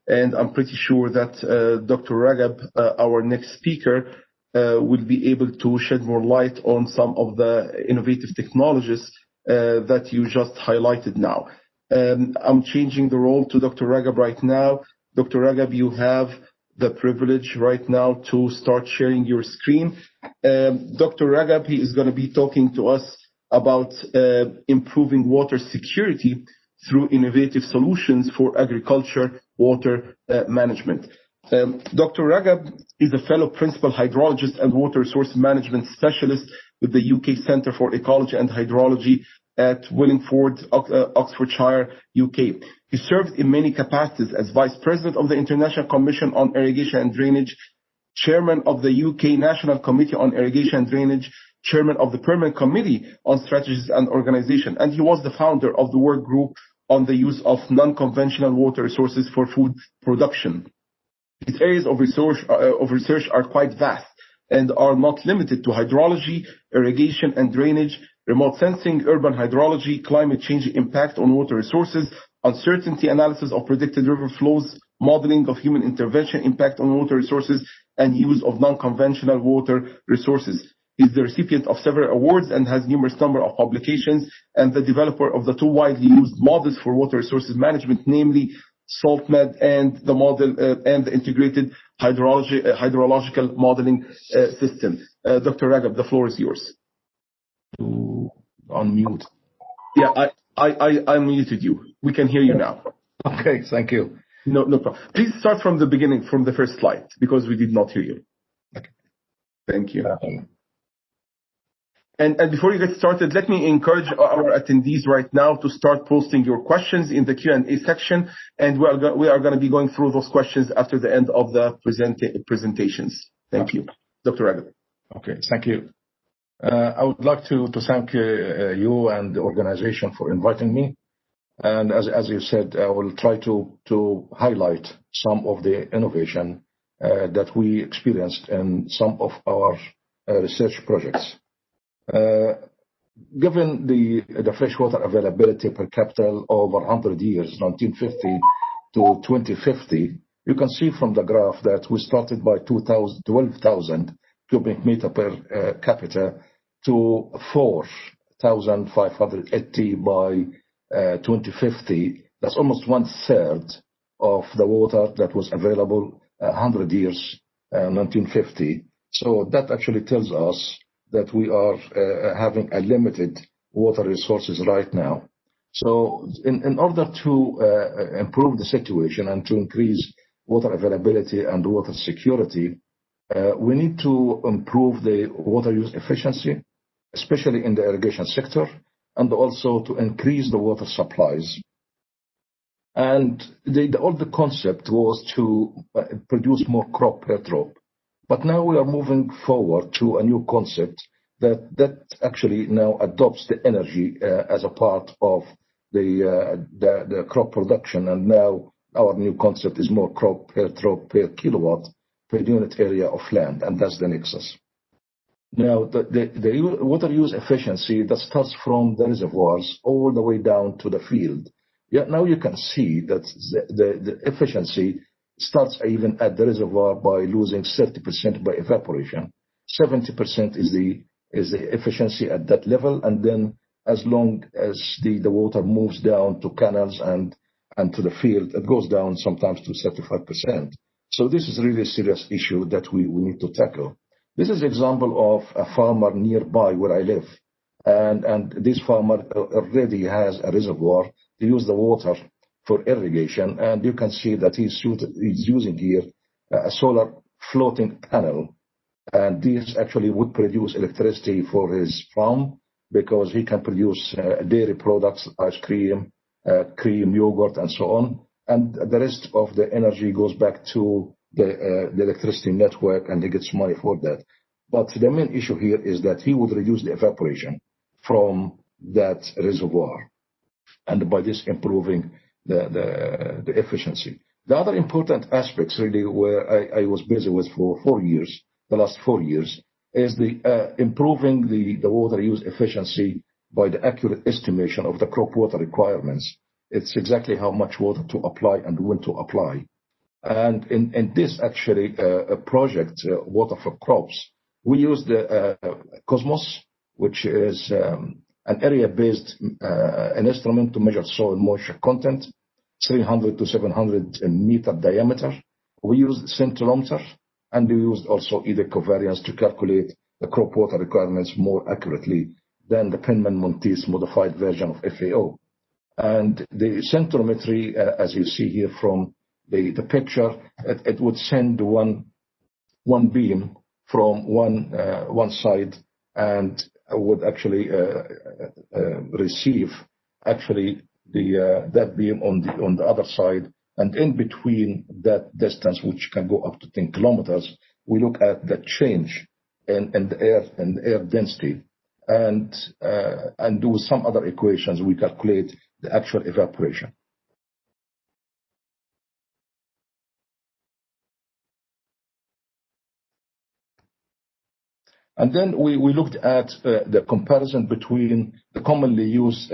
And I'm pretty sure that Dr. Ragab, our next speaker, will be able to shed more light on some of the innovative technologies that you just highlighted now. I'm changing the role to Dr. Ragab right now. Dr. Ragab, you have the privilege right now to start sharing your screen. Dr. Ragab, he is going to be talking to us about improving water security through innovative solutions for agriculture water management. Dr. Ragab is a fellow principal hydrologist and water resource management specialist with the UK Centre for Ecology and Hydrology at Wallingford, Oxfordshire, UK. He served in many capacities as Vice President of the International Commission on Irrigation and Drainage, Chairman of the UK National Committee on Irrigation and Drainage, Chairman of the Permanent Committee on Strategies and Organization, and he was the founder of the work group on the use of non-conventional water resources for food production. His areas of research are quite vast and are not limited to hydrology, irrigation and drainage, remote sensing, urban hydrology, climate change impact on water resources, uncertainty analysis of predicted river flows, modeling of human intervention impact on water resources, and use of non-conventional water resources. He is the recipient of several awards and has numerous number of publications, and the developer of the two widely used models for water resources management, namely SaltMed and the model and the integrated hydrological modeling system. Dr. Ragab, the floor is yours. To unmute. Yeah, I muted you. We can hear you now. Okay, thank you. No problem. Please start from the beginning, from the first slide, because we did not hear you. Okay. Thank you. And before you get started, let me encourage our attendees right now to start posting your questions in the Q&A section, and we are going to be going through those questions after the end of the presentations. Thank you. Dr. Ragab. Okay, thank you. I would like to thank you and the organization for inviting me. And as you said, I will try to highlight some of the innovation that we experienced in some of our research projects. Given the freshwater availability per capita over 100 years, 1950 to 2050, you can see from the graph that we started by 12,000 cubic meter per capita to 4,580 by 2050. That's almost 1/3 of the water that was available 100 years, 1950. So that actually tells us that we are having a limited water resources right now. So in order to improve the situation and to increase water availability and water security, we need to improve the water use efficiency, especially in the irrigation sector, and also to increase the water supplies. And the older concept was to produce more crop per drop. But now we are moving forward to a new concept that actually now adopts the energy as a part of the crop production. And now our new concept is more crop per drop per kilowatt per unit area of land, and that's the nexus. Now, the water use efficiency that starts from the reservoirs all the way down to the field. Yeah, now you can see that the efficiency starts even at the reservoir by losing 30% by evaporation. 70% is the efficiency at that level, and then as long as the water moves down to canals and to the field, it goes down sometimes to 35%. So this is really a serious issue that we need to tackle. This is an example of a farmer nearby where I live, and this farmer already has a reservoir to use the water for irrigation, and you can see that he's using here a solar floating panel, and this actually would produce electricity for his farm because he can produce dairy products, ice cream, cream, yogurt, and so on, and the rest of the energy goes back to the electricity network, and he gets money for that. But the main issue here is that he would reduce the evaporation from that reservoir, and by this improving the efficiency. The other important aspects really where I was busy with for 4 years, the last 4 years, is the improving the water use efficiency by the accurate estimation of the crop water requirements. It's exactly how much water to apply and when to apply. And in this actually project, Water for Crops, we used the Cosmos, which is an area-based an instrument to measure soil moisture content, 300 to 700 meter diameter. We used scintillometer, and we used also either covariance to calculate the crop water requirements more accurately than the Penman-Monteith modified version of FAO. And the scintillometry, as you see here from the picture, it would send one beam from one side and would actually receive actually that beam on the other side. And in between that distance, which can go up to 10 kilometers, we look at the change in the air density, and with some other equations, we calculate the actual evaporation. And then we looked at the comparison between the commonly used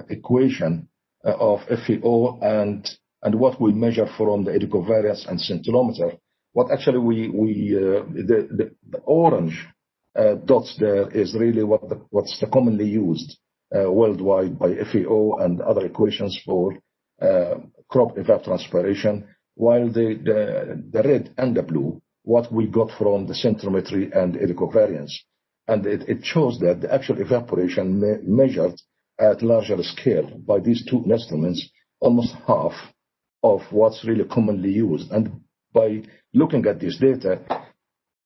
equation of FAO and what we measure from the edicovariance and scintillometer. What actually the orange dots there is really what's the commonly used worldwide by FAO and other equations for crop evapotranspiration, while the red and the blue, what we got from the scintillometry and edicovariance. And it shows that the actual evaporation measured at larger scale by these two instruments, almost half of what's really commonly used. And by looking at this data,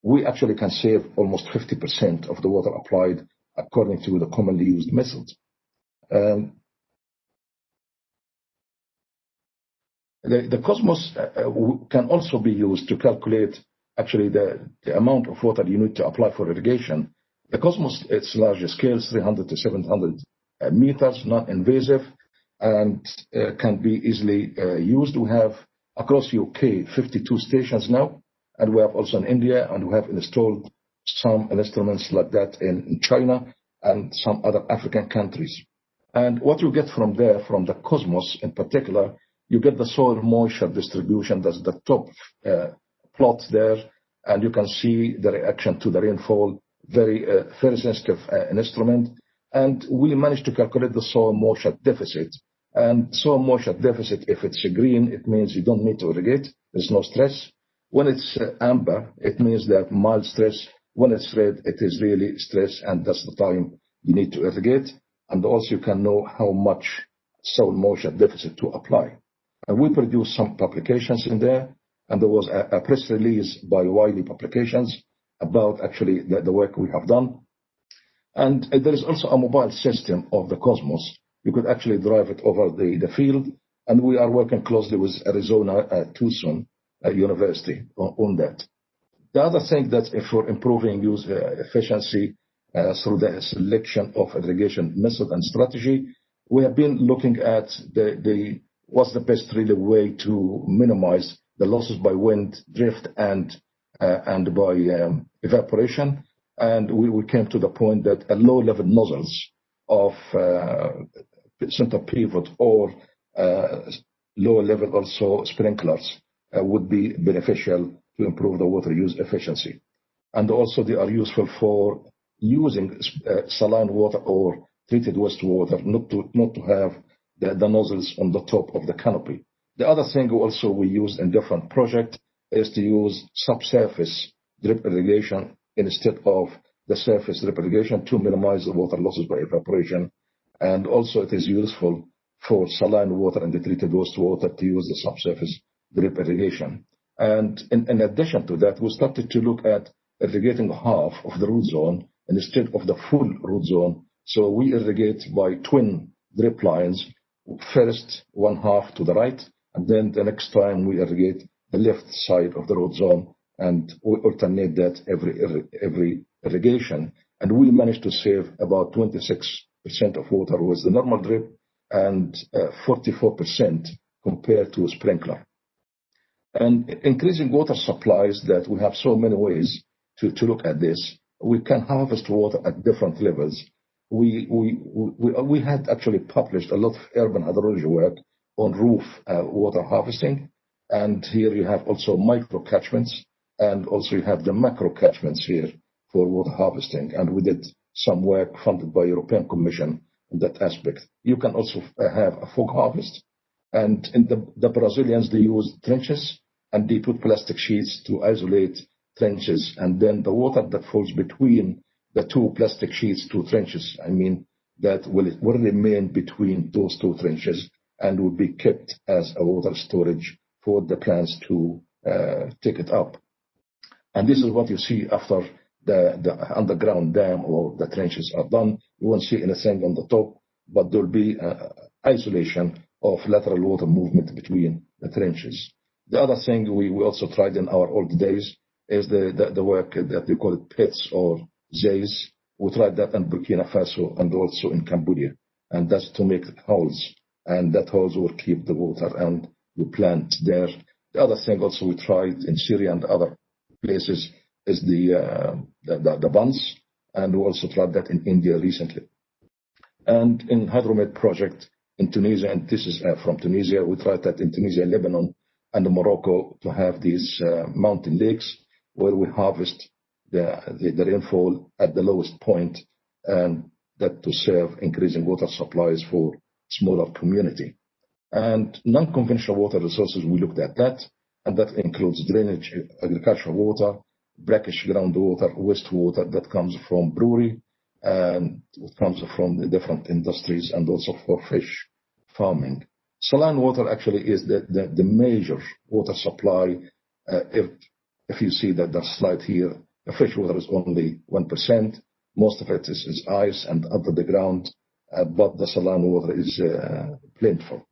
we actually can save almost 50% of the water applied according to the commonly used method. The Cosmos can also be used to calculate actually the amount of water you need to apply for irrigation. The Cosmos, it's larger scale, 300 to 700 meters, non-invasive, and can be easily used. We have across UK 52 stations now, and we have also in India, and we have installed some instruments like that in China and some other African countries. And what you get from there, from the Cosmos in particular, you get the soil moisture distribution. That's the top plot there, and you can see the reaction to the rainfall. Very sensitive instrument, and we managed to calculate the soil moisture deficit. And soil moisture deficit, if it's green, it means you don't need to irrigate. There's no stress. When it's amber, it means that mild stress. When it's red, it is really stress, and that's the time you need to irrigate. And also you can know how much soil moisture deficit to apply. And we produced some publications in there, and there was a press release by Wiley Publications about actually the work we have done. And there is also a mobile system of the Cosmos. You could actually drive it over the field, and we are working closely with Arizona Tucson University on that. The other thing that for improving use efficiency through the selection of irrigation method and strategy, we have been looking at what's the best really way to minimize the losses by wind, drift, and by evaporation. And we came to the point that a low-level nozzles of center pivot or low-level also sprinklers would be beneficial to improve the water use efficiency. And also they are useful for using saline water or treated wastewater, not to have the nozzles on the top of the canopy. The other thing also we use in different projects is to use subsurface drip irrigation instead of the surface drip irrigation to minimize the water losses by evaporation. And also it is useful for saline water and the treated wastewater to use the subsurface drip irrigation. And in addition to that, we started to look at irrigating half of the root zone instead of the full root zone. So we irrigate by twin drip lines, first one half to the right, and then the next time we irrigate the left side of the root zone, and we alternate that every irrigation. And we managed to save about 26% of water with the normal drip and 44% compared to a sprinkler. And increasing water supplies, that we have so many ways to look at this. We can harvest water at different levels. We had actually published a lot of urban hydrology work on roof water harvesting, And here you have also micro catchments, and also you have the macro catchments here for water harvesting. And we did some work funded by European Commission in that aspect. You can also have a fog harvest. And in the Brazilians, they use trenches and they put plastic sheets to isolate trenches. And then the water that falls between the two plastic sheets, two trenches, that will remain between those two trenches and will be kept as a water storage for the plants to take it up. And this is what you see after the underground dam or the trenches are done. You won't see anything on the top, but there will be isolation of lateral water movement between the trenches. The other thing we also tried in our old days is the work that they call it pits or jays. We tried that in Burkina Faso and also in Cambodia, and that's to make holes, and that holes will keep the water and you plant there. The other thing also we tried in Syria and other places is the bunds, and we also tried that in India recently. And in Hydromed project in Tunisia, and this is from Tunisia, we tried that in Tunisia, Lebanon, and Morocco to have these mountain lakes where we harvest the rainfall at the lowest point, and that to serve increasing water supplies for smaller community. And non-conventional water resources, we looked at that, and that includes drainage, agricultural water, brackish groundwater, wastewater that comes from brewery, and it comes from the different industries, and also for fish farming. Saline water actually is the major water supply. If you see that the slide here, the fresh water is only 1%. Most of it is ice and under the ground, but the saline water is plentiful.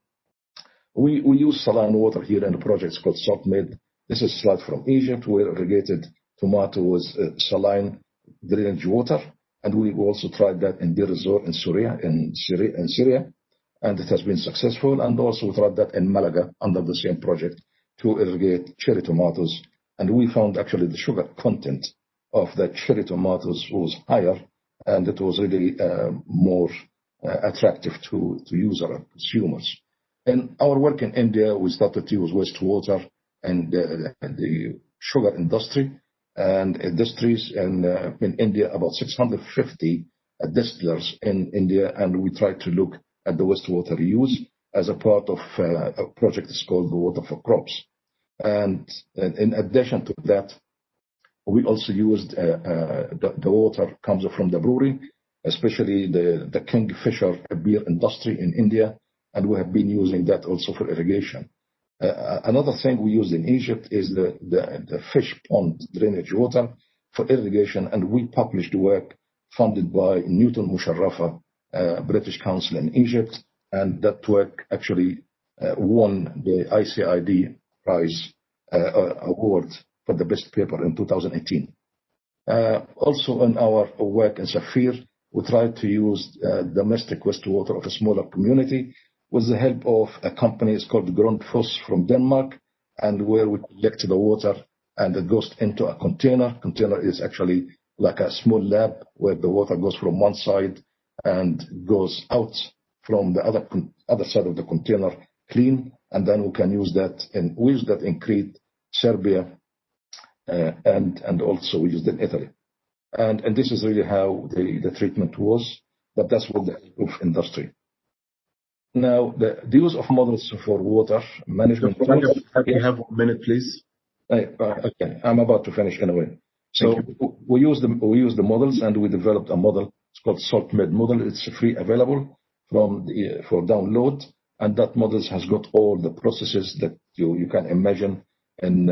We use saline water here in a project called SaltMed. This is a slide from Egypt where irrigated tomato was saline drainage water, and we also tried that in Deir ez-Zor in Syria, and it has been successful. And also we tried that in Malaga under the same project to irrigate cherry tomatoes, and we found actually the sugar content of the cherry tomatoes was higher, and it was really more attractive to user and consumers. In our work in India, we started to use wastewater and the sugar industry and industries, and in India about 650 distillers in India, and we tried to look at the wastewater use as a part of a project that's called the Water for Crops. And in addition to that, we also used the water comes from the brewery, especially the Kingfisher beer industry in India, and we have been using that also for irrigation. Another thing we used in Egypt is the fish pond drainage water for irrigation, and we published work funded by Newton Musharrafa, British Council in Egypt, and that work actually won the ICID prize award for the best paper in 2018. Also in our work in Safir, we tried to use domestic wastewater of a smaller community with the help of a company it's called Grundfos from Denmark, and where we collect the water and it goes into a container. Container is actually like a small lab where the water goes from one side and goes out from the other side of the container clean, and then we can use that, and we use that in Crete, Serbia, and also we used it in Italy. And this is really how the treatment was, but that's what the help of industry. Now, the use of models for water management. You have 1 minute, please. Okay, I'm about to finish anyway. So we use the models, and we developed a model. It's called SaltMed model. It's free, available for download, and that model has got all the processes that you can imagine in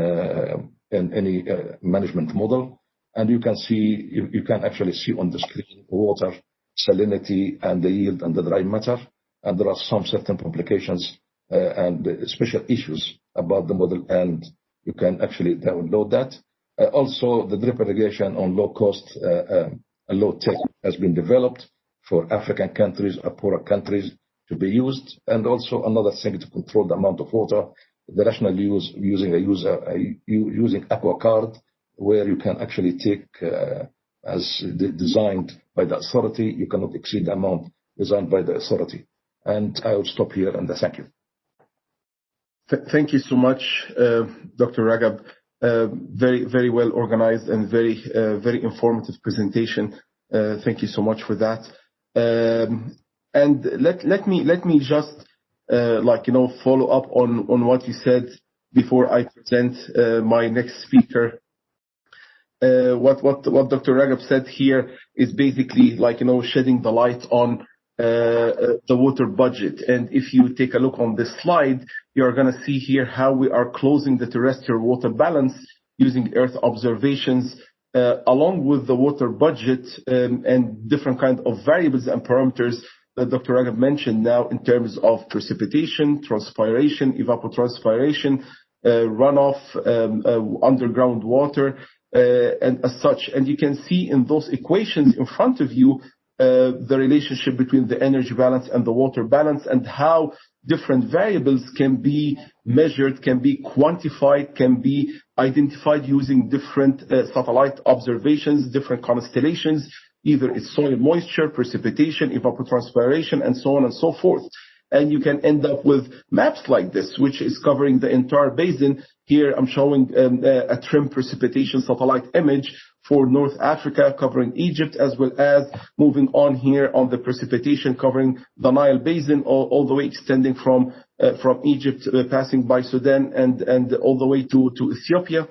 any management model. And you can actually see on the screen water, salinity, and the yield and the dry matter. And there are some certain complications and special issues about the model, and you can actually download that. Also, the drip irrigation on low cost and low tech has been developed for African countries or poorer countries to be used. And also another thing to control the amount of water, the rational use using AquaCard, where you can actually take as designed by the authority. You cannot exceed the amount designed by the authority. And I will stop here, and thank you. Thank you so much, Dr. Ragab. Very well organized and very informative presentation. Thank you so much for that. And let me just follow up on what you said before I present my next speaker. What Dr. Ragab said here is basically shedding the light on the water budget. And if you take a look on this slide, you're going to see here how we are closing the terrestrial water balance using Earth observations, along with the water budget and different kind of variables and parameters that Dr. Ragab mentioned now in terms of precipitation, transpiration, evapotranspiration, runoff, underground water, and as such. And you can see in those equations in front of you the relationship between the energy balance and the water balance, and how different variables can be measured, can be quantified, can be identified using different satellite observations, different constellations. Either it's soil moisture, precipitation, evapotranspiration, and so on and so forth. And you can end up with maps like this, which is covering the entire basin. Here I'm showing a trim precipitation satellite image for North Africa, covering Egypt, as well as moving on here on the precipitation covering the Nile Basin, all the way extending from Egypt, passing by Sudan and all the way to Ethiopia.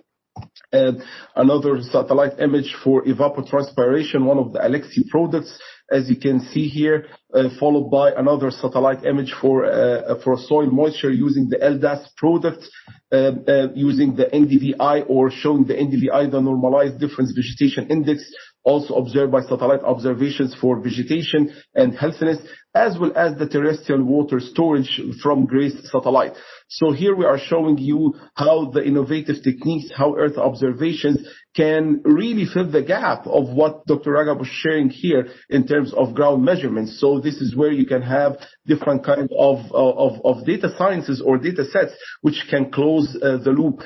Another satellite image for evapotranspiration, one of the Alexei products, as you can see here, followed by another satellite image for soil moisture using the LDAS product, using the NDVI, or showing the NDVI, the normalized difference vegetation index, also observed by satellite observations for vegetation and healthiness, as well as the terrestrial water storage from GRACE satellite. So here we are showing you how the innovative techniques, how Earth observations can really fill the gap of what Dr. Ragab was sharing here in terms of ground measurements. So this is where you can have different kinds of data sciences or data sets which can close the loop.